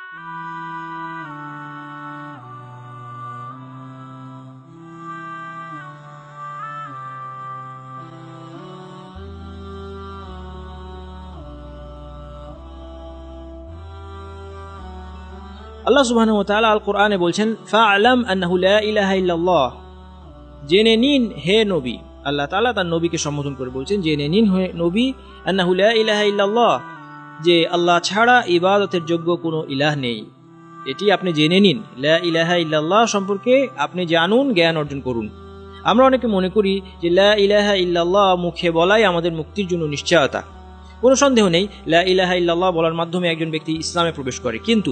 আল্লাহ সুবহানাহু ওয়া তাআলা আল কোরআনে বলছেন, ফা'লাম আন্নাহু লা ইলাহা ইল্লাল্লাহ, জেনে নিন হে নবী। আল্লাহ তাআলা তার নবীকে সম্বোধন করে বলছেন, জেনে নিন হে নবী, আন্নাহু লা ইলাহা ইল্লাল্লাহ, যে আল্লাহ ছাড়া ইবাদতের যোগ্য কোনো ইলাহ নেই। এটি আপনি জেনে নিন, লা ইলাহা ইল্লাল্লাহ সম্পর্কে আপনি জানুন, জ্ঞান অর্জন করুন। আমরা অনেকে মনে করি যে লা ইলাহা ইল্লাল্লাহ মুখে বলাই আমাদের মুক্তির জন্য নিশ্চয়তা। কোনো সন্দেহ নেই, লা ইলাহা ইল্লাল্লাহ বলার মাধ্যমে একজন ব্যক্তি ইসলামে প্রবেশ করে, কিন্তু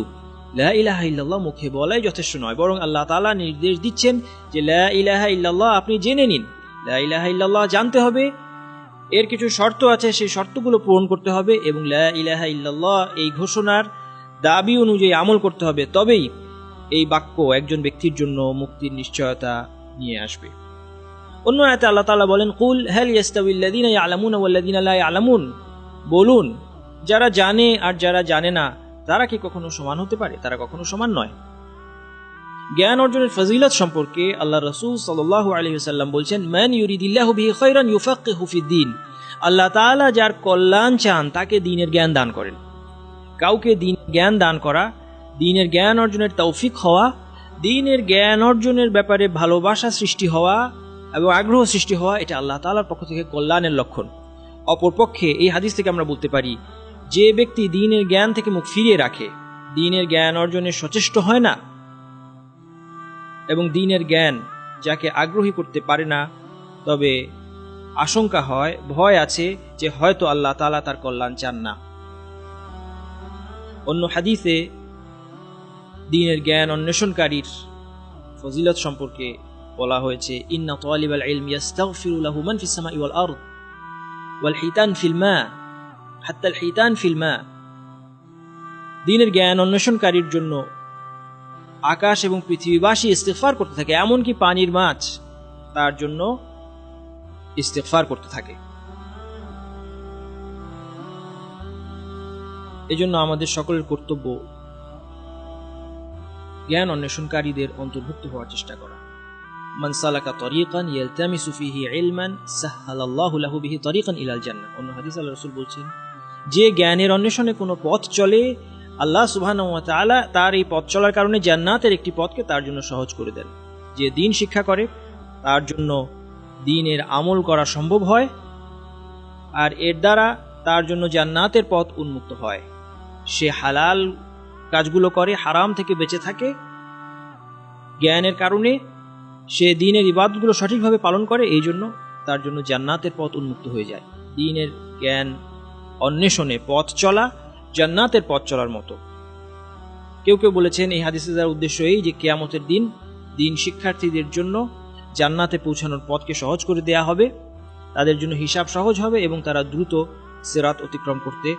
লা ইলাহা ইল্লাল্লাহ মুখে বলাই যথেষ্ট নয়, বরং আল্লাহ তাআলা নির্দেশ দিচ্ছেন যে লা ইলাহা ইল্লাল্লাহ আপনি জেনে নিন। লা ইলাহা ইল্লাল্লাহ জানতে হবে, এর কিছু শর্ত আছে, সেই শর্তগুলো পূরণ করতে হবে, এবং লা ইলাহা ইল্লাল্লাহ এই ঘোষণার দাবি অনুযায়ী আমল করতে হবে, তবেই এই বাক্য একজন ব্যক্তির জন্য মুক্তির নিশ্চয়তা নিয়ে আসবে। অন্য আয়াতে আল্লাহ তাআলা বলেন, কুল হাল ইয়াস্তাউইল্লাযীনা ইয়ালামুনা ওয়াল্লাযীনা লা ইয়ালামুন, বলুন যারা জানে আর যারা জানে না তারা কি কখনো সমান হতে পারে? তারা কখনো সমান নয়। জ্ঞান অর্জনের ফজিলত সম্পর্কে আল্লাহ রাসূল সাল্লাল্লাহু আলাইহি ওয়াসাল্লাম বলছেন, মান ইউরিদিল্লাহু বিহি খায়রান ইউফাক্কিহু ফিদ্দীন, আল্লাহ তাআলা যার কল্যাণ চান তাকে দ্বীনের জ্ঞান দান করেন। কাউকে দ্বীনের জ্ঞান দান করা, দ্বীনের জ্ঞান অর্জনের তৌফিক হওয়া, দ্বীনের জ্ঞান অর্জনের ব্যাপারে ভালোবাসা সৃষ্টি হওয়া এবং আগ্রহ সৃষ্টি হওয়া, এটা আল্লাহ তাআলার পক্ষ থেকে কল্যাণের লক্ষণ। অপরপক্ষে এই হাদিস থেকে আমরা বলতে পারি, যে ব্যক্তি দ্বীনের জ্ঞান থেকে মুখ ফিরিয়ে রাখে, দ্বীনের জ্ঞান অর্জনের সচেষ্ট হয় না, এবং দ্বীনের জ্ঞান যাকে আগ্রহী করতে পারে না, তবে আশঙ্কা হয়, ভয় আছে যে হয়তো আল্লাহ তাআলা তার কল্যাণ চান না। অন্য হাদিসে দ্বীনের জ্ঞান অন্বেষণকারীর ফজিলত সম্পর্কে বলা হয়েছে, ইন্না তালিবাল ইলমি ইয়াস্তাগফিরু লাহু মান ফিস সামাই ওয়াল আরদ ওয়াল হিতান ফিল মা হাত্তা আল হিতান ফিল মা, দ্বীনের জ্ঞান অন্বেষণকারীর জন্য আকাশ এবং পৃথিবীবাসী ইস্তিগফার করতে থাকে, এমনকি পানির মাছ তার জন্য ইস্তিগফার করতে থাকে। এজন্য আমাদের সকলের কর্তব্য জ্ঞান অন্বেষণকারীদের অন্তর্ভুক্ত হওয়ার চেষ্টা করা। মান সালাকা তরিকান ইয়ালতামিসু ফিহি ইলমান সাহহালাল্লাহু লাহু বিহি তরিকান ইলাল জান্নাহ। অন্য হাদিসে আল্লাহর রাসূল বলছেন, যে জ্ঞানের অন্বেষণে কোনো পথ চলে, আল্লাহ সুবহানাহু ওয়া তাআলা তার এই পথ চলার কারণে জান্নাতের একটি পথকে তার জন্য সহজ করে দেন। যে দ্বীন শিক্ষা করে তার জন্য দ্বীনের আমল করা সম্ভব হয়, আর এর দ্বারা তার জন্য জান্নাতের পথ উন্মুক্ত হয়। সে হালাল কাজগুলো করে, হারাম থেকে বেঁচে থাকে, জ্ঞানের কারণে সে দ্বীনের ইবাদতগুলো সঠিকভাবে পালন করে, এই জন্য তার জন্য জান্নাতের পথ উন্মুক্ত হয়ে যায়। দ্বীনের জ্ঞান অন্বেষণে পথ চলা জান্নাতের পথ চলার মতো। কেউ কেউ বলেছেন এই হাদিসে যার উদ্দেশ্য এই যে কিয়ামতের দিন দ্বীন শিক্ষার্থীদের জন্য জান্নাতে পৌঁছানোর পথকে সহজ করে দেয়া হবে, তাদের জন্য হিসাব সহজ হবে এবং তারা দ্রুত সিরাত অতিক্রম করতে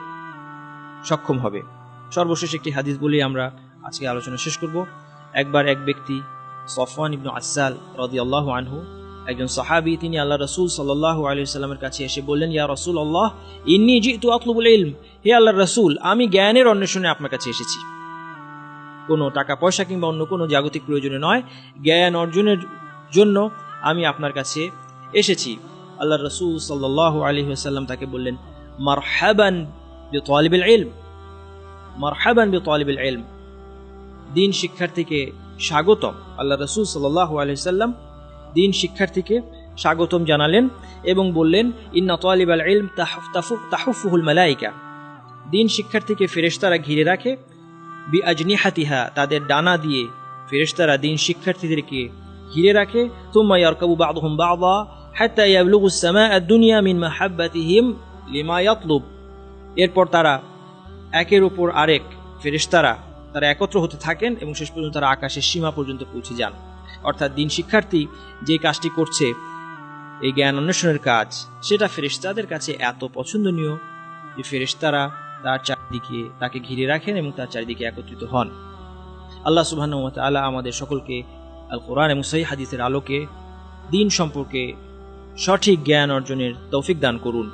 সক্ষম হবে। সর্বশেষ একটি হাদিস বলেই আমরা আজকে আলোচনা শেষ করব। একবার এক ব্যক্তি সফওয়ান ইবনে আসাল রাদিয়াল্লাহু আনহু, একজন সাহাবী, তিনি আল্লাহ রাসূল সাল্লাল্লাহু আলাইহি ওয়াসাল্লামের কাছে এসে বললেন, ইয়া রাসূলুল্লাহ ইন্নী জিতু আতলুবুল ইলম, হে আল্লাহর রাসূল, আমি জ্ঞানের অন্বেষণে আপনার কাছে এসেছি। কোনো টাকা পয়সা কিংবা অন্য কোনো জাগতিক প্রয়োজনে নয়, জ্ঞান অর্জনের জন্য আমি আপনার কাছে এসেছি। আল্লাহর রাসূল সাল্লাল্লাহু আলাইহি ওয়াসাল্লাম তাকে বললেন, মারহাবান বিতালিবিল ইলম, মারহাবান বিতালিবিল ইলম, দ্বীন শিক্ষার্থীকে স্বাগতম। আল্লাহ রাসূল সাল্লাল্লাহু আলাইহি ওয়াসাল্লাম দ্বীন শিক্ষার্থীকে স্বাগতম জানালেন এবং বললেন, ইন্না তালিবাল ইলম তাহুফুহুল মালাইকা, দ্বীন শিক্ষার্থীকে ফেরেশতারা ঘিরে রাখে, বিআজনিহাতিহা, তাদের ডানা দিয়ে ফেরেশতারা দ্বীন শিক্ষার্থীদেরকে ঘিরে রাখে, তুম্মা ইয়ারকাবু বা'দুহুম বা'দা হাত্তা ইয়াবলুগুস সামাআদ দুনিয়া মিন মাহাব্বাতিহিম লিমা ইয়াতলুব, এরপর তারা একের উপর আরেক ফেরেশতারা তারা একত্র হতে থাকেন এবং শেষ পর্যন্ত তারা আকাশের সীমা পর্যন্ত পৌঁছে যান। অর্থাৎ দ্বীন শিক্ষার্থী যে কাজটি করছে, এই জ্ঞান অন্বেষণের কাজ, সেটা ফেরেশতাদের কাছে এত পছন্দনীয় যে ফেরেশতারা তার চারিদিকে তাকে ঘিরে রাখেন এবং তার চারিদিকে একত্রিত হন। আল্লাহ সুবহানাহু ওয়া তাআলা আমাদের সকলকে আল কোরআন এবং সহিহ হাদিসের আলোকে দ্বীন সম্পর্কে সঠিক জ্ঞান অর্জনের তৌফিক দান করুন।